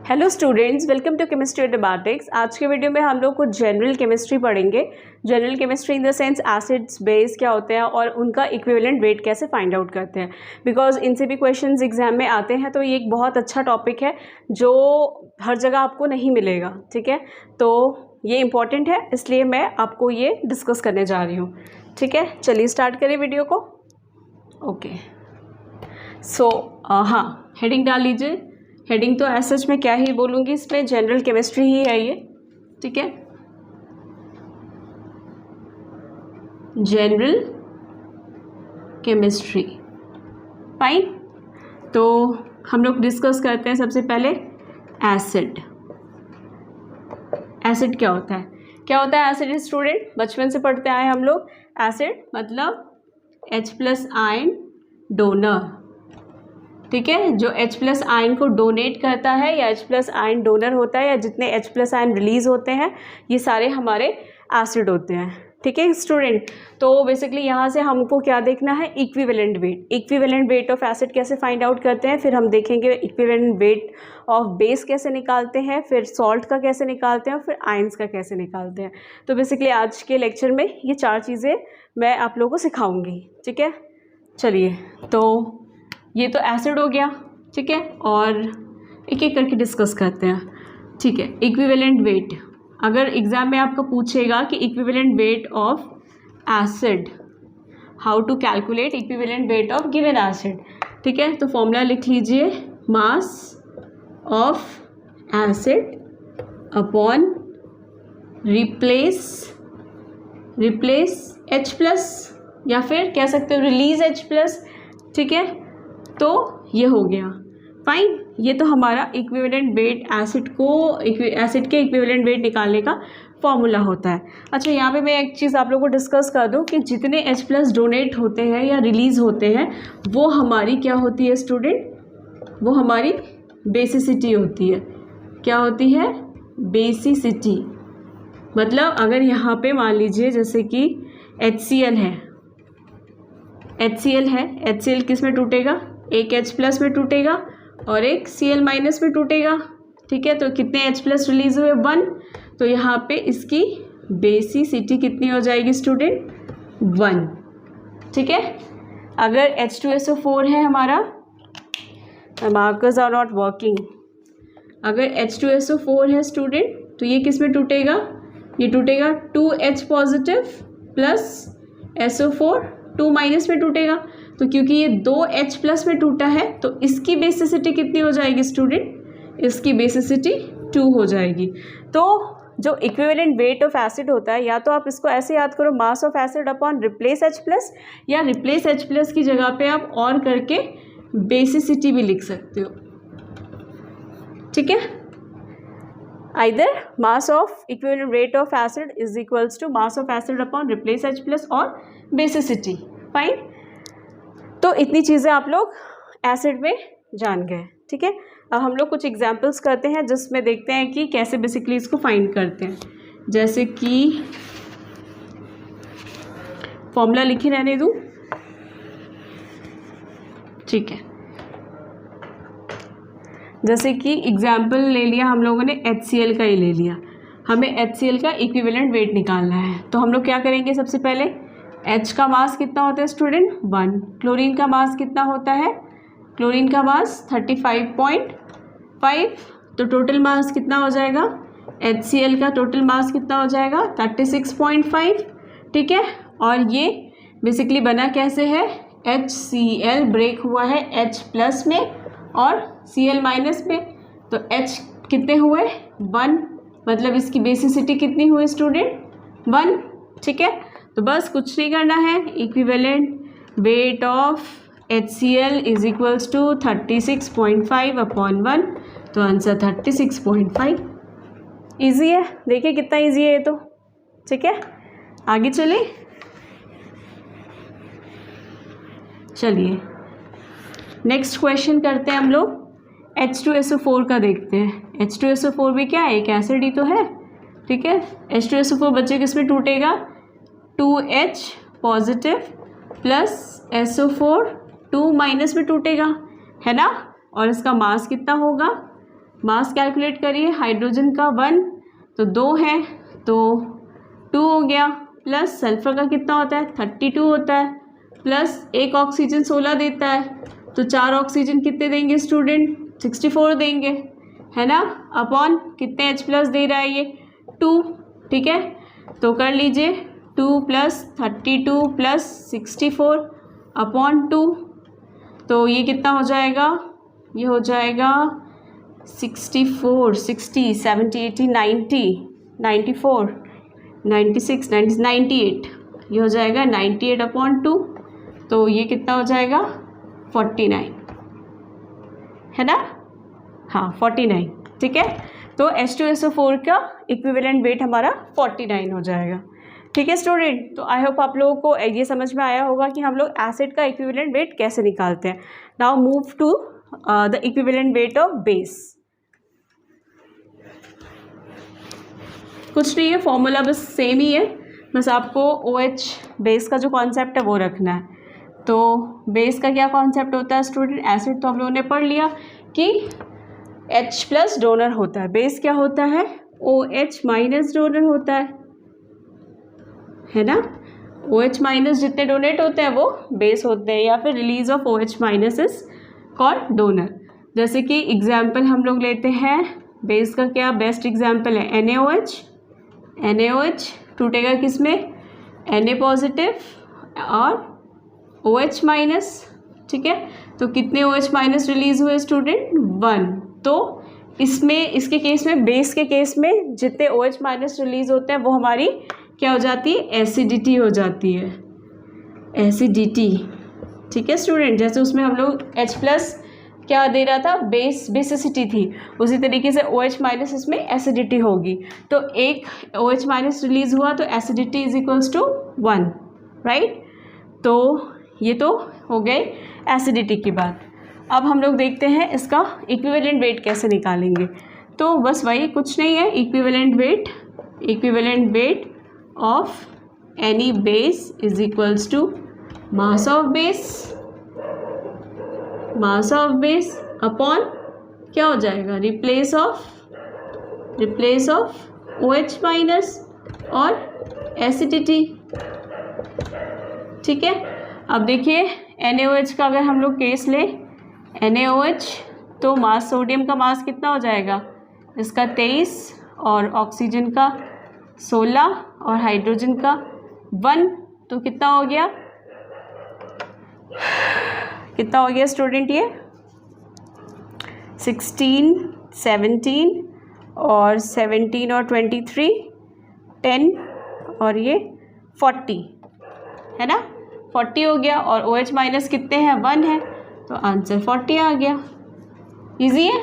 Hello students, welcome to chemistry adiabatics. आज के video में हम लोग कुछ जनरल केमिस्ट्री पढ़ेंगे। General chemistry in the sense acids base क्या होते हैं और उनका इक्विवेलेंट वेट कैसे फाइंड आउट करते हैं, बिकॉज इनसे भी क्वेश्चंस एग्जाम में आते हैं। तो ये एक बहुत अच्छा टॉपिक है जो हर जगह आपको नहीं मिलेगा, ठीक है। तो ये इम्पॉर्टेंट है, इसलिए मैं आपको ये डिस्कस करने जा रही हूँ, ठीक है। चलिए स्टार्ट करें वीडियो को। ओके, सो हाँ, हेडिंग डाल लीजिए। हेडिंग तो ऐसा मैं क्या ही बोलूँगी, इसमें जनरल केमिस्ट्री ही है ये, ठीक है। General chemistry, fine. तो हम लोग डिस्कस करते हैं सबसे पहले एसिड। एसिड क्या होता है? क्या होता है एसिड स्टूडेंट? बचपन से पढ़ते आए हम लोग। एसिड मतलब H+ आयन डोनर, ठीक है। जो H+ आयन को डोनेट करता है या H+ आयन डोनर होता है या जितने H+ आयन रिलीज होते हैं, ये सारे हमारे एसिड होते हैं, ठीक है स्टूडेंट। तो बेसिकली यहाँ से हमको क्या देखना है? Equivalent wait. Equivalent weight of acid कैसे फाइंड आउट करते हैं, फिर हम देखेंगे इक्विवेलेंट वेट ऑफ बेस कैसे निकालते हैं, फिर सॉल्ट का कैसे निकालते हैं और फिर आयंस का कैसे निकालते हैं। तो बेसिकली आज के लेक्चर में ये 4 चीज़ें मैं आप लोगों को सिखाऊंगी, ठीक है। चलिए, तो ये तो एसिड हो गया, ठीक है, और एक एक करके डिस्कस करते हैं, ठीक है। इक्विवेलेंट वेट, अगर एग्जाम में आपको पूछेगा कि equivalent weight of acid, how to calculate equivalent weight of given acid, ठीक है। तो फॉर्मूला लिख लीजिए, mass of acid upon replace H+, या फिर कह सकते हो रिलीज H+, ठीक है। तो ये हो गया, फाइन। ये तो हमारा इक्विवेलेंट वेट एसिड के इक्विवेलेंट वेट निकालने का फॉर्मूला होता है। अच्छा, यहाँ पे मैं एक चीज़ आप लोगों को डिस्कस कर दूँ कि जितने H+ डोनेट होते हैं या रिलीज़ होते हैं, वो हमारी क्या होती है स्टूडेंट? वो हमारी बेसिसिटी होती है। क्या होती है? बेसिसिटी। मतलब अगर यहाँ पे मान लीजिए जैसे कि HCl है, HCl किस में टूटेगा? एक H+ में टूटेगा और एक Cl- में टूटेगा, ठीक है। तो कितने H+ रिलीज हुए? 1। तो यहाँ पे इसकी बेसिसिटी कितनी हो जाएगी स्टूडेंट? 1, ठीक है। अगर H2SO4 है हमारा, मार्कर्स आर नॉट वर्किंग। अगर H2SO4 है स्टूडेंट, तो ये किस में टूटेगा? ये टूटेगा 2H+ प्लस SO4 2- में टूटेगा। तो क्योंकि ये 2H+ में टूटा है, तो इसकी बेसिसिटी कितनी हो जाएगी स्टूडेंट? इसकी बेसिसिटी 2 हो जाएगी। तो जो इक्विवेलेंट वेट ऑफ एसिड होता है, या तो आप इसको ऐसे याद करो, मास of acid upon replace H+, या रिप्लेस H+ की जगह पे आप और करके बेसिसिटी भी लिख सकते हो, ठीक है। Either mass of equivalent weight of acid is equals to mass of acid upon replace H+ और बेसिसिटी, फाइन। तो इतनी चीज़ें आप लोग एसिड में जान गए, ठीक है। अब हम लोग कुछ एग्जांपल्स करते हैं जिसमें देखते हैं कि कैसे बेसिकली इसको फाइंड करते हैं। जैसे कि फॉर्मूला लिखी रहने दूँ, ठीक है। जैसे कि एग्जाम्पल ले लिया हम लोगों ने, HCl का ही ले लिया। हमें HCl का इक्विवेलेंट वेट निकालना है, तो हम लोग क्या करेंगे? सबसे पहले H का मास कितना होता है स्टूडेंट? 1। क्लोरीन का मास कितना होता है? क्लोरीन का मास 35.5। तो टोटल मास कितना हो जाएगा? HCl का टोटल मास कितना हो जाएगा? 36.5, ठीक है। और ये बेसिकली बना कैसे है? HCl ब्रेक हुआ है H+ में और Cl- में। तो H कितने हुए? 1। मतलब इसकी बेसिसिटी कितनी हुई स्टूडेंट? 1, ठीक है। तो बस कुछ नहीं करना है, equivalent weight of HCl is equals to 36.5 upon 1। तो आंसर 36.5। ईजी है, देखिए कितना ईजी है ये तो, ठीक है। आगे चलिए नेक्स्ट क्वेश्चन करते हैं हम लोग। H2SO4 का देखते हैं। H2SO4 भी क्या है? एक एसिड ही तो है, ठीक है। H2SO4 बच्चे किस में टूटेगा? 2H+ प्लस SO4 2- में टूटेगा, है ना। और इसका मास कितना होगा? मास कैलकुलेट करिए, हाइड्रोजन का 1 तो 2 है तो 2 हो गया, प्लस सल्फर का कितना होता है 32 होता है, प्लस एक ऑक्सीजन 16 देता है तो 4 ऑक्सीजन कितने देंगे स्टूडेंट 64 देंगे, है ना, अपॉन कितने H प्लस दे रहा है ये 2, ठीक है। तो कर लीजिए 2 + 32 + 64 अपॉन 2, तो ये कितना हो जाएगा, ये हो जाएगा 64 60 70 80 90 94 96 98, ये हो जाएगा 98 अपॉन 2, तो ये कितना हो जाएगा 49, है ना, हाँ 49, ठीक है। तो H2SO4 का इक्विवेलेंट वेट हमारा 49 हो जाएगा, ठीक है स्टूडेंट। तो आई होप आप लोगों को ये समझ में आया होगा कि हम लोग एसिड का इक्विवेलेंट वेट कैसे निकालते हैं। Now move to the equivalent weight of base. कुछ नहीं है, फॉर्मूला बस सेम ही है, बस आपको OH बेस का जो कॉन्सेप्ट है वो रखना है। तो बेस का क्या कॉन्सेप्ट होता है स्टूडेंट, एसिड तो हम लोगों ने पढ़ लिया कि H प्लस डोनर होता है, बेस क्या होता है OH माइनस डोनर होता है ना, OH माइनस जितने डोनेट होते हैं वो बेस होते हैं, या फिर release of OH minus is called donor. जैसे कि एग्जाम्पल हम लोग लेते हैं, बेस का क्या बेस्ट एग्जाम्पल है NaOH टूटेगा किस में Na पॉजिटिव और OH माइनस, ठीक है। तो कितने OH माइनस रिलीज हुए स्टूडेंट 1, तो इसमें इसके केस में बेस के केस में जितने OH माइनस रिलीज होते हैं वो हमारी क्या हो जाती है एसिडिटी हो जाती है, एसिडिटी, ठीक है स्टूडेंट। जैसे उसमें हम लोग H प्लस क्या दे रहा था बेसिसिटी थी, उसी तरीके से OH माइनस इसमें एसिडिटी होगी, तो एक OH माइनस रिलीज हुआ तो acidity is equals to 1, right. तो ये तो हो गए एसिडिटी की बात। अब हम लोग देखते हैं इसका इक्विवेलेंट वेट कैसे निकालेंगे। तो बस वही, कुछ नहीं है, equivalent weight of any base is equals to mass of base upon क्या हो जाएगा रिप्लेस ऑफ OH माइनस और एसिडिटी, ठीक है। अब देखिए NaOH का अगर हम लोग केस लें, NaOH तो मास, सोडियम का मास कितना हो जाएगा इसका 23 और ऑक्सीजन का 16 और हाइड्रोजन का 1, तो कितना हो गया स्टूडेंट, ये 16 17 और 17 और 23 10 और ये 40, है ना, 40 हो गया, और OH माइनस कितने हैं 1 है, तो आंसर 40 आ गया। इजी है,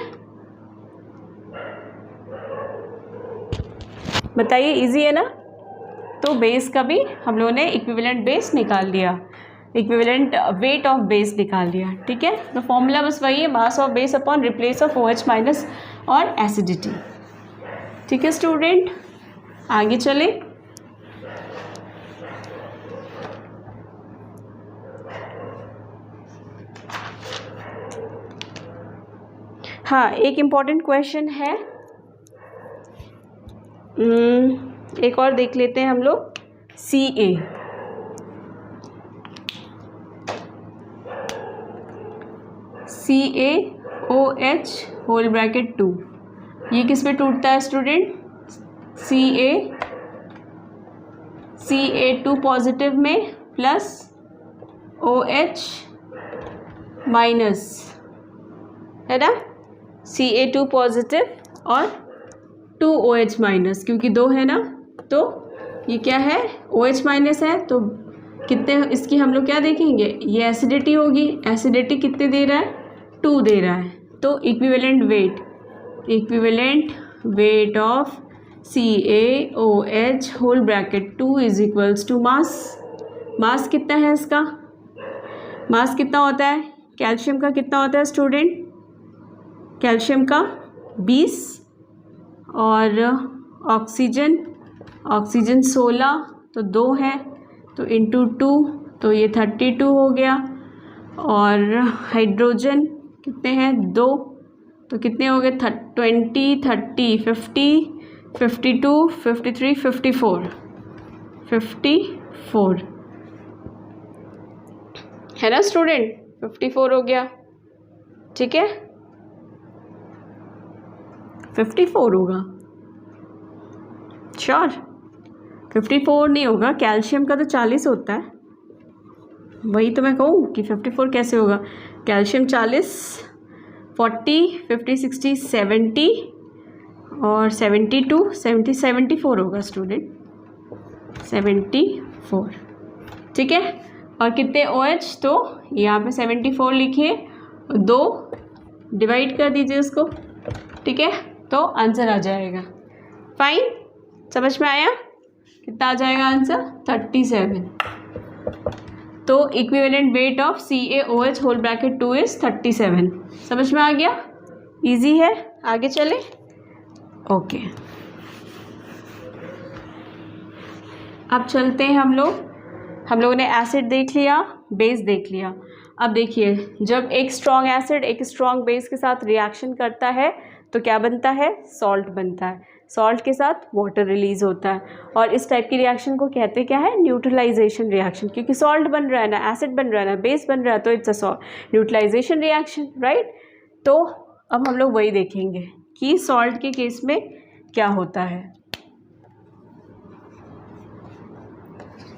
बताइए इजी है ना। तो बेस का भी हम लोगों ने इक्विवेलेंट बेस निकाल लिया, इक्विवेलेंट वेट ऑफ बेस निकाल लिया, ठीक है। तो फॉर्मूला बस वही है, मास of base upon replace of OH minus और एसिडिटी, ठीक है स्टूडेंट। आगे चले, हाँ एक इम्पॉर्टेंट क्वेश्चन है, एक और देख लेते हैं हम लोग, CaOH होल ब्रैकेट 2, ये किस में टूटता है स्टूडेंट, Ca2 पॉजिटिव में प्लस OH माइनस, है ना, Ca2 पॉजिटिव और 2 OH माइनस, क्योंकि 2 है ना, तो ये क्या है OH माइनस है, तो कितने इसकी हम लोग क्या देखेंगे, ये एसिडिटी होगी, एसिडिटी कितने दे रहा है 2 दे रहा है, तो equivalent weight of CaOH whole bracket 2 is equals to mass कितना है इसका, मास कितना होता है, कैल्शियम का कितना होता है स्टूडेंट, कैल्शियम का 20 और ऑक्सीजन 16, तो 2 है, तो इंटू 2 तो ये 32 हो गया, और हाइड्रोजन कितने हैं 2, तो कितने हो गए 20, 30, 50, 52, 53, 54, 54 है ना स्टूडेंट, 54 हो गया, ठीक है 54 होगा, श्योर 54 नहीं होगा, कैल्शियम का तो 40 होता है, वही तो मैं कहूँ कि 54 कैसे होगा, कैल्शियम 40, 40, 50, 60, 70 और 72, 70, 74 होगा स्टूडेंट, 74, ठीक है। और कितने OH, तो यहाँ पे 74 लिखिए, 2 डिवाइड कर दीजिए उसको, ठीक है, तो आंसर आ जाएगा। फाइन, समझ में आया, कितना आ जाएगा आंसर 37। तो equivalent weight of CaOH whole bracket 2 is 37। समझ में आ गया, इजी है, आगे चले। ओके अब चलते हैं हम लोगों ने एसिड देख लिया, बेस देख लिया। अब देखिए, जब एक स्ट्रॉन्ग एसिड एक स्ट्रॉन्ग बेस के साथ रिएक्शन करता है तो क्या बनता है, सॉल्ट बनता है, सॉल्ट के साथ वाटर रिलीज होता है, और इस टाइप की रिएक्शन को कहते क्या है, न्यूट्रलाइजेशन रिएक्शन, क्योंकि सॉल्ट बन रहा है ना, एसिड बन रहा है ना, बेस बन रहा है, तो it's a neutralization reaction, right. तो अब हम लोग वही देखेंगे कि सॉल्ट के केस में क्या होता है।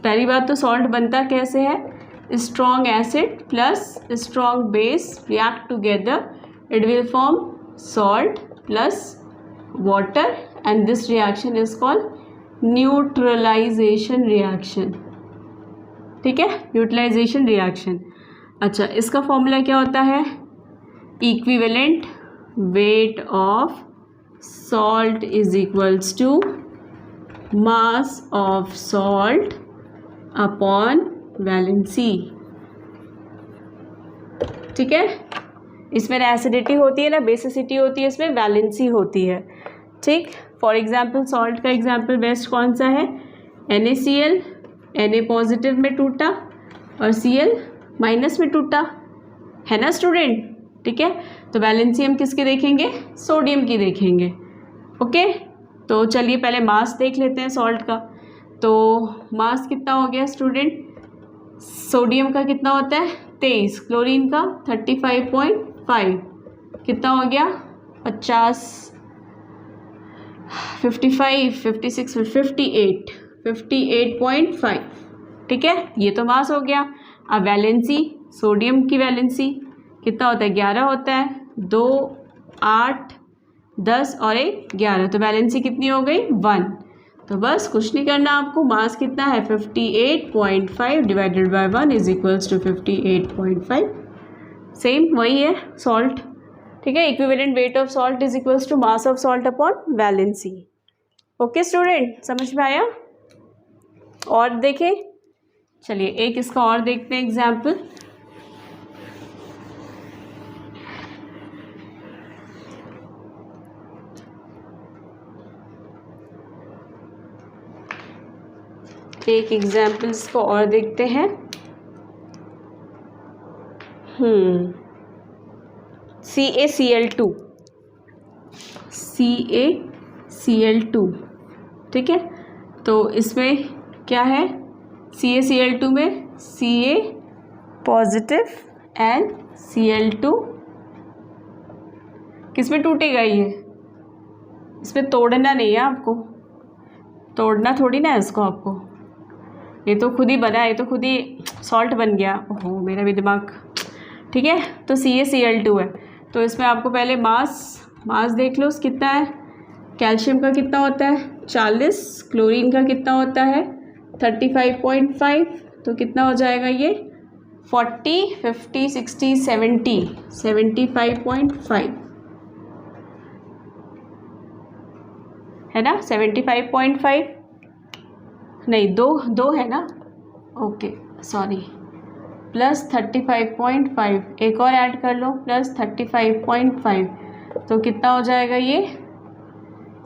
पहली बात तो सॉल्ट बनता कैसे है, strong acid plus strong base react together, it will form salt plus water and this reaction is called neutralization reaction, ठीक है, न्यूट्रलाइजेशन रिएक्शन। अच्छा, इसका फॉर्मूला क्या होता है, equivalent weight of salt is equals to mass of salt upon valency, ठीक है। इसमें ना एसिडिटी होती है ना बेसिसिटी होती है, इसमें वैलेंसी होती है, ठीक। फॉर एग्जांपल सॉल्ट का एग्जांपल बेस्ट कौन सा है, NaCl, Na पॉजिटिव में टूटा और Cl माइनस में टूटा, है ना स्टूडेंट, ठीक है। तो वैलेंसी हम किसके देखेंगे, सोडियम की देखेंगे, ओके। तो चलिए पहले मास देख लेते हैं सॉल्ट का। तो मास कितना हो गया स्टूडेंट, सोडियम का कितना होता है 23, क्लोरीन का 35.5, कितना हो गया 50, 55, 56, 58.5, ठीक है, ये तो मास हो गया। अब वैलेंसी, सोडियम की वैलेंसी कितना होता है 11 होता है, 2, 8, 10 और 1 11, तो वैलेंसी कितनी हो गई 1। तो बस कुछ नहीं करना आपको, मास कितना है 58.5 divided by 1 is equals to 58.5, same वही है सॉल्ट, ठीक है। Equivalent weight of salt is equals to mass of salt upon valency. Okay student, समझ में आया। और देखें, चलिए एक इसका और देखते हैं एग्जाम्पल। एक एग्जाम्पल्स को और देखते हैं। CaCl2, CaCl2, ठीक है। तो इसमें क्या है, CaCl2 में Ca पॉजिटिव एंड Cl2 किस में टूटेगा, ये इसमें तोड़ना नहीं है आपको, तोड़ना थोड़ी ना है इसको आपको, ये तो खुद ही बना है, ये तो खुद ही सॉल्ट बन गया। ओहो मेरा भी दिमाग, ठीक है। तो CaCl2 है, तो इसमें आपको पहले मास देख लो कितना है, कैल्शियम का कितना होता है 40, क्लोरीन का कितना होता है 35.5, तो कितना हो जाएगा ये 40, 50, 60, 70, 75.5 है ना, 75.5 नहीं, दो है ना, ओके सॉरी, प्लस 35.5, एक और ऐड कर लो प्लस 35.5, तो कितना हो जाएगा ये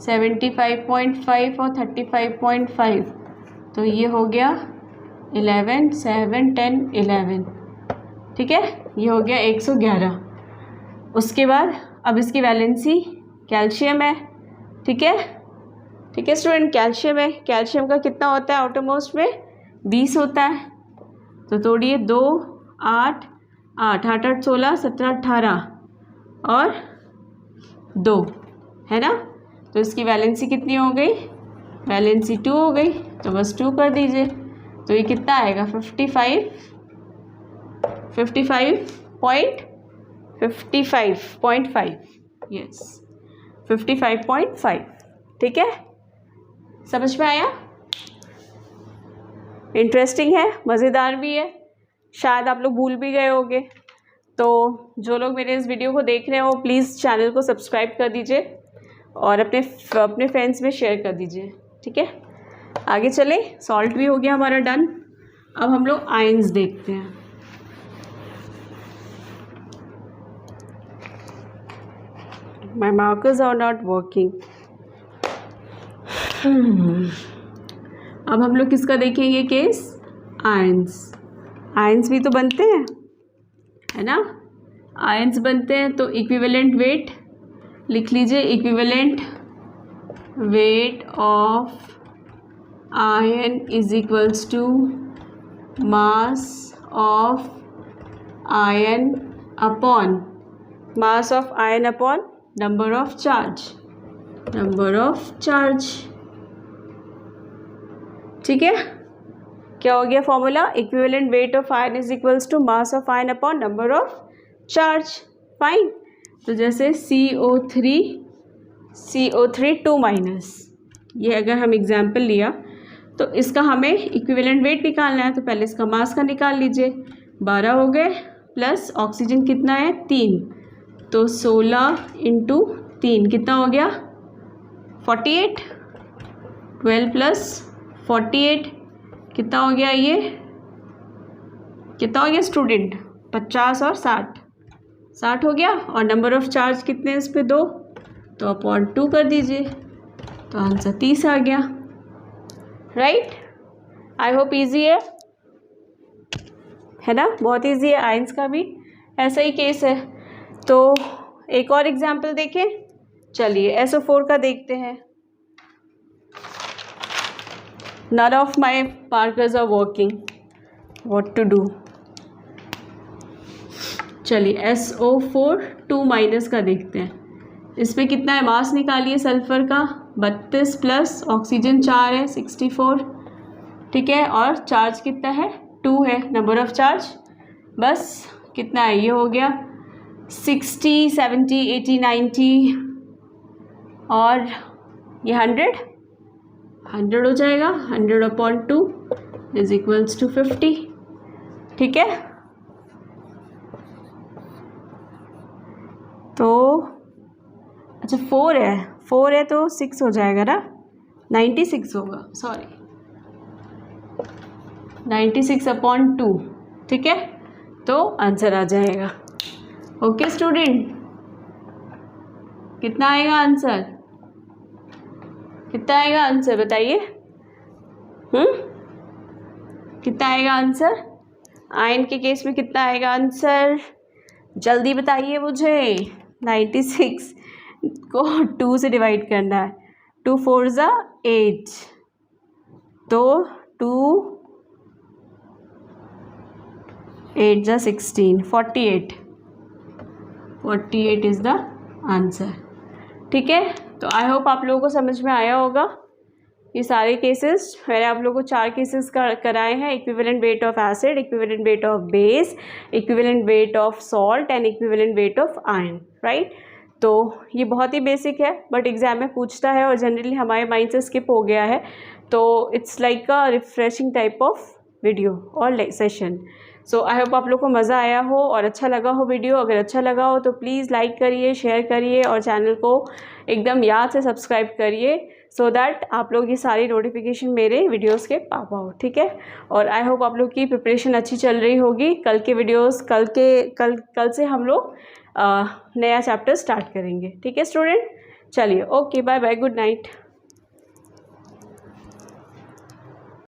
75.5 और 35.5, तो ये हो गया 11, 7, 10, 11, ठीक है, ये हो गया 111। उसके बाद अब इसकी वैलेंसी कैल्शियम है, ठीक है, ठीक है स्टूडेंट, कैल्शियम है। कैल्शियम का कितना होता है आउटरमोस्ट में? 20 होता है। तो तोड़िए 2 8 8 8 8 16 17 18 और 2 है ना। तो इसकी वैलेंसी कितनी हो गई? वैलेंसी 2 हो गई, तो बस 2 कर दीजिए। तो ये कितना आएगा? 55.5 यस 55.5, ठीक है। समझ में आया? इंटरेस्टिंग है, मज़ेदार भी है, शायद आप लोग भूल भी गए होंगे। तो जो लोग मेरे इस वीडियो को देख रहे हो प्लीज़ चैनल को सब्सक्राइब कर दीजिए और अपने फ्रेंड्स में शेयर कर दीजिए, ठीक है। आगे चले, सॉल्ट भी हो गया हमारा डन। अब हम लोग आयंस देखते हैं। My markers are not working. अब हम लोग किसका देखेंगे केस? आयंस। आयंस भी तो बनते हैं, है ना। आयंस बनते हैं तो इक्विवेलेंट वेट लिख लीजिए। Equivalent weight of ion is equals to mass of ion upon mass of ion upon number of charge, number of charge, ठीक है। क्या हो गया formula? Equivalent weight of ion is equals to mass of ion upon number of charge. Fine. तो जैसे CO3 2-, ये अगर हम एग्जाम्पल लिया तो इसका हमें इक्विवेलेंट वेट निकालना है, तो पहले इसका मास का निकाल लीजिए। 12 हो गए, प्लस ऑक्सीजन कितना है? 3, तो 16 × 3 कितना हो गया? 48। 12 + 48 कितना हो गया? ये कितना हो गया स्टूडेंट? 50 और 60 हो गया। और नंबर ऑफ चार्ज कितने हैं इस पे? 2, तो अपॉन 2 कर दीजिए, तो आंसर 30 आ गया। राइट। आई होप ईजी है ना, बहुत ईजी है। आयंस का भी ऐसा ही केस है। तो एक और एग्जाम्पल देखें, चलिए SO4 का देखते हैं। None of my markers are working. What to do? चलिए SO4 2- का देखते हैं। इसमें कितना है? मास निकालिए सल्फर का 32 प्लस ऑक्सीजन 4 है 64, ठीक है। और चार्ज कितना है? 2 है, नंबर ऑफ चार्ज बस कितना है? ये हो गया 60 70 80 90 और ये 100 हो जाएगा। 100/2 इज इक्वल्स टू 50, ठीक है। तो अच्छा 4 है तो 6 हो जाएगा ना, 96 होगा, सॉरी 96/2, ठीक है। तो आंसर आ जाएगा। ओके स्टूडेंट, कितना आएगा आंसर? कितना आएगा आंसर बताइए? कितना आएगा आंसर? आयन के केस में कितना आएगा आंसर? जल्दी बताइए मुझे। 96 को 2 से डिवाइड करना है। 2 4 = 8, तो 2 8 = 16, 48 इज़ द आंसर, ठीक है। तो आई होप आप लोगों को समझ में आया होगा। ये सारे केसेस मैंने आप लोगों को 4 केसेस कराए हैं। Equivalent weight of acid, equivalent weight of base, equivalent weight of salt and equivalent weight of iron, right. तो ये बहुत ही बेसिक है, बट एग्जाम में पूछता है और जनरली हमारे माइंड से स्किप हो गया है। तो it's like a refreshing type of video और सेशन। सो आई होप आप लोग को मज़ा आया हो और अच्छा लगा हो वीडियो। अगर अच्छा लगा हो तो प्लीज़ लाइक करिए, शेयर करिए और चैनल को एकदम याद से सब्सक्राइब करिए, सो दैट आप लोग ये सारी नोटिफिकेशन मेरे वीडियोस के पा पाओ, ठीक है। और आई होप आप लोग की प्रिपरेशन अच्छी चल रही होगी। कल के वीडियोस कल से हम लोग नया चैप्टर स्टार्ट करेंगे, ठीक है स्टूडेंट। चलिए, okay, bye bye, good night.